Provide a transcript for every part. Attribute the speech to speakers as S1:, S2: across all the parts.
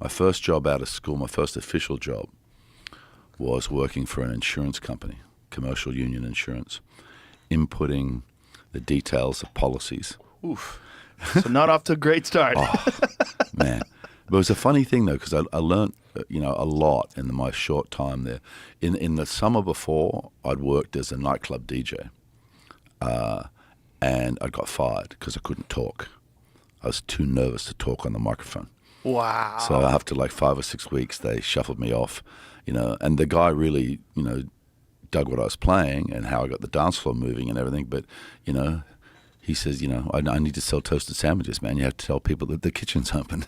S1: My first job out of school, my first official job, was working for an insurance company, Commercial Union Insurance, inputting the details of policies.
S2: Oof. So not off to a great start.
S1: Oh, man. But it was a funny thing, though, because I learned, a lot in my short time there. In the summer before, I'd worked as a nightclub DJ, and I got fired because I couldn't talk. I was too nervous to talk on the microphone.
S2: Wow.
S1: So after like 5 or 6 weeks, they shuffled me off, and the guy really, dug what I was playing and how I got the dance floor moving and everything. But, he says, I need to sell toasted sandwiches, man. You have to tell people that the kitchen's open.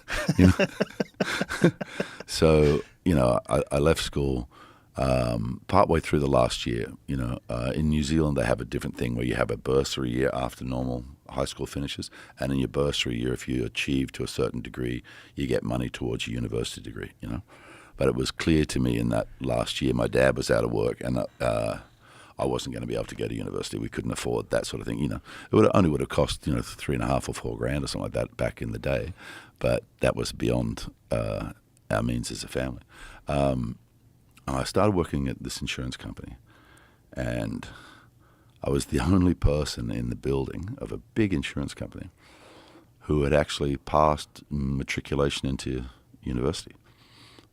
S1: So, I left school partway through the last year. In New Zealand, they have a different thing where you have a bursary year after normal high school finishes. And in your bursary year, if you achieve to a certain degree, you get money towards your university degree, But it was clear to me in that last year, my dad was out of work, and I wasn't going to be able to go to university. We couldn't afford that sort of thing. It only would have cost $3,500 or $4,000 or something like that back in the day, but that was beyond our means as a family. And I started working at this insurance company, and I was the only person in the building of a big insurance company who had actually passed matriculation into university.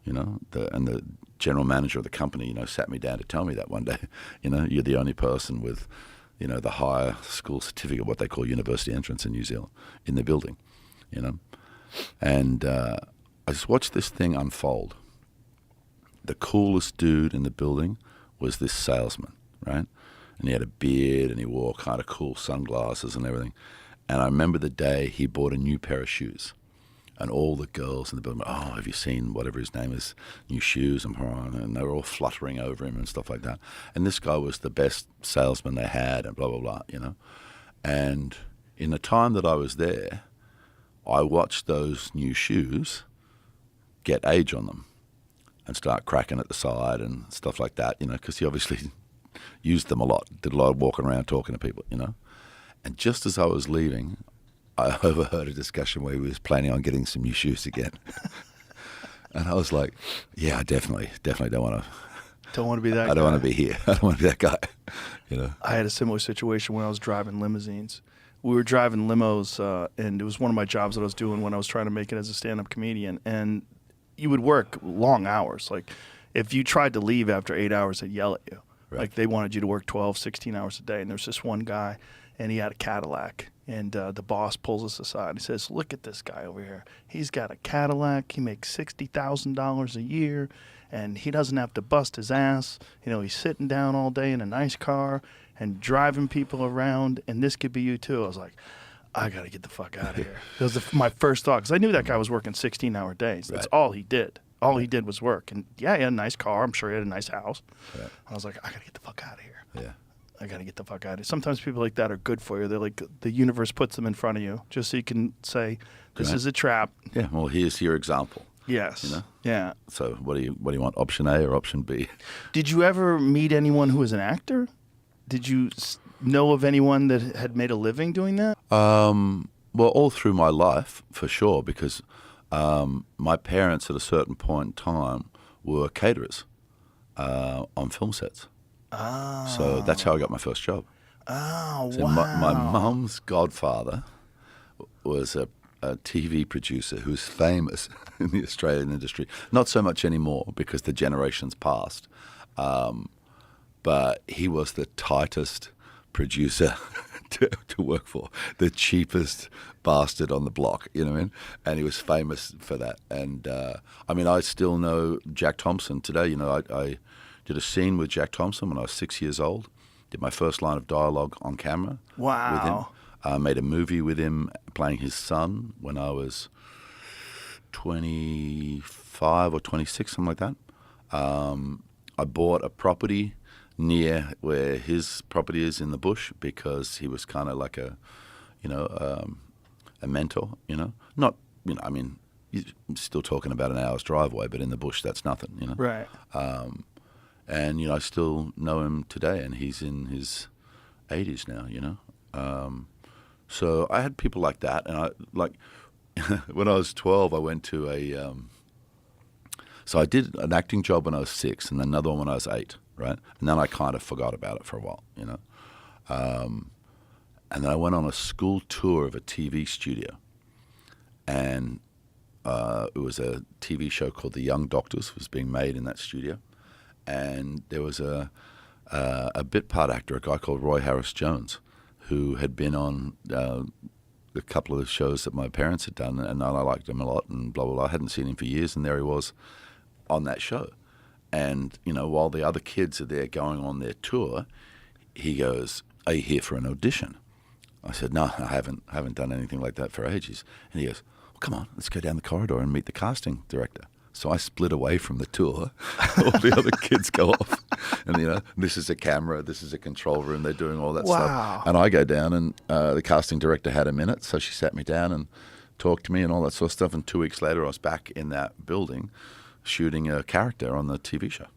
S1: And the general manager of the company, sat me down to tell me that one day, you're the only person with, the higher school certificate, what they call university entrance in New Zealand, in the building, And I just watched this thing unfold. The coolest dude in the building was this salesman, right? And he had a beard and he wore kind of cool sunglasses and everything. And I remember the day he bought a new pair of shoes. And all the girls in the building, have you seen whatever his name is, new shoes? And they were all fluttering over him and stuff like that. And this guy was the best salesman they had and blah, blah, blah, And in the time that I was there, I watched those new shoes get age on them and start cracking at the side and stuff like that, because he obviously used them a lot, did a lot of walking around talking to people, And just as I was leaving, I overheard a discussion where he was planning on getting some new shoes again. And I was like, yeah, I definitely don't want to.
S2: Don't want to be that guy.
S1: I don't want to be here. I don't want to be that guy,
S2: I had a similar situation when I was driving limousines. We were driving limos, and it was one of my jobs that I was doing when I was trying to make it as a stand-up comedian. And you would work long hours. Like, if you tried to leave after 8 hours, they'd yell at you. Right. Like, they wanted you to work 12, 16 hours a day. And there's this one guy, and he had a Cadillac. And the boss pulls us aside. He says, look at this guy over here. He's got a Cadillac. He makes $60,000 a year, and he doesn't have to bust his ass. He's sitting down all day in a nice car and driving people around, and this could be you too. I was like, I got to get the fuck out of here. That was my first thought, because I knew that guy was working 16-hour days. That's all he did. All he did was work. And, yeah, he had a nice car. I'm sure he had a nice house. Right. I was like, I got to get the fuck out of here.
S1: Yeah.
S2: I got to get the fuck out of here. Sometimes people like that are good for you. They're like, the universe puts them in front of you just so you can say, this is a trap.
S1: Yeah, well, here's your example.
S2: Yes. Yeah.
S1: So what do you want, option A or option B?
S2: Did you ever meet anyone who was an actor? Did you know of anyone that had made a living doing that?
S1: Well, all through my life, for sure, because my parents at a certain point in time were caterers on film sets.
S2: Oh.
S1: So that's how I got my first job.
S2: Oh,
S1: so
S2: wow.
S1: My mum's godfather was a TV producer who's famous in the Australian industry. Not so much anymore because the generation's passed. But he was the tightest producer to work for, the cheapest bastard on the block, you know what I mean? And he was famous for that. And I still know Jack Thompson today. I did a scene with Jack Thompson when I was 6 years old. Did my first line of dialogue on camera with him. Made a movie with him playing his son when I was 25 or 26, something like that. I bought a property near where his property is in the bush because he was kind of like a mentor, Not, you're still talking about an hour's drive away, but in the bush, that's nothing,
S2: Right.
S1: And, I still know him today, and he's in his 80s now, So I had people like that, and when I was 12, I went to So I did an acting job when I was 6, and another one when I was 8, right? And then I kind of forgot about it for a while, you know. And then I went on a school tour of a TV studio, and it was a TV show called The Young Doctors was being made in that studio, and there was a bit part actor, a guy called Roy Harris Jones, who had been on a couple of the shows that my parents had done, and I liked him a lot, and blah, blah, blah. I hadn't seen him for years, and there he was on that show. And, you know, while the other kids are there going on their tour, he goes, "Are you here for an audition?" I said, "No, I haven't done anything like that for ages." And he goes, "Well, come on, let's go down the corridor and meet the casting director." So I split away from the tour. All the other kids go off. And, you know, this is a camera, this is a control room. They're doing all that
S2: Wow.
S1: stuff. And I go down, and the casting director had a minute. So she sat me down and talked to me and all that sort of stuff. And 2 weeks later, I was back in that building shooting a character on the TV show.